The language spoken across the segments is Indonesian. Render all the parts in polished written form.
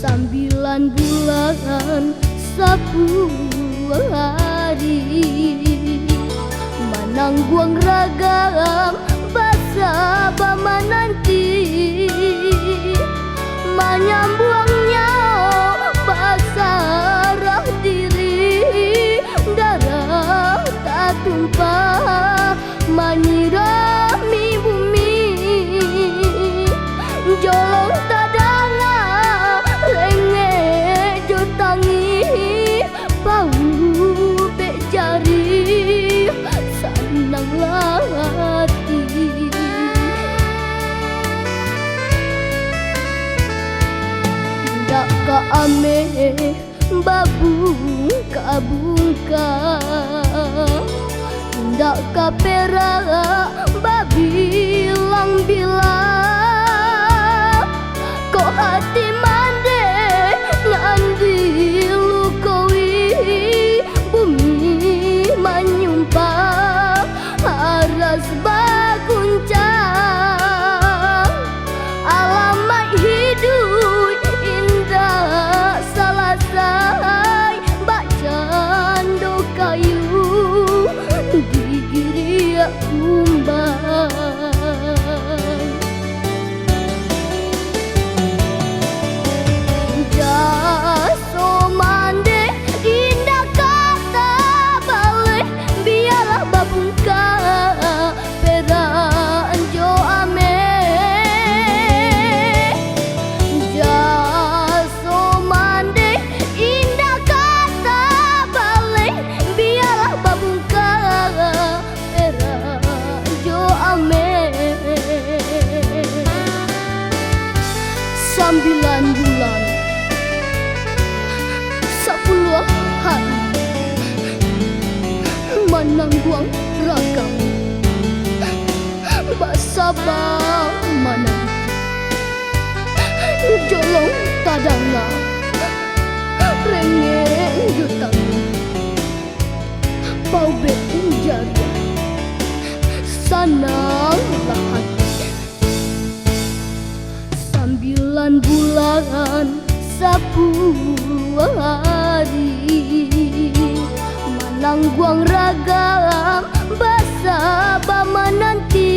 9 bulan 10 hari menangguang ragam bahasa bama nanti menyambuangnya bahasa rah diri darah tak tumpah menyirami bumi jolong tadanga lenge jotangi bau bek jari sananglah hati dak ka ame babung kabungka ndak ka perak babilang-bilang kok hati mande ngandi lukowi bumi menyumpah haras baguncang alamat hidup indah salasai bak jando kayu digiri kumbang jaso mande indah kata balik biarlah babungka peran jo ame jaso mande indah kata balik biarlah babungka peran jo ame 9 bulan 10 hari menangguang ragam bahasa mana jolong tadanga renge jutang bau bek jari sananglah hati 9 bulan 10 hari menangguang ragam bahasa bama nanti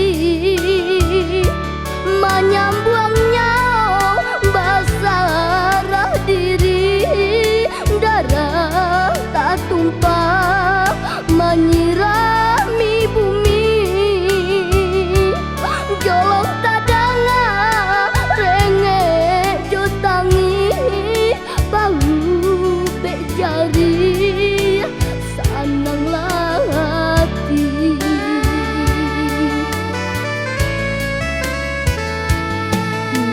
menyambuangnya bahasa rah diri darah tak tumpah menyirami bumi jolong tadanga renge jotangi bau bek jari sananglah hati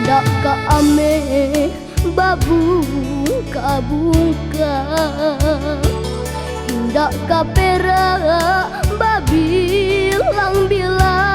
ndak ka ame babung kabungka indak ka perak babilang-bilang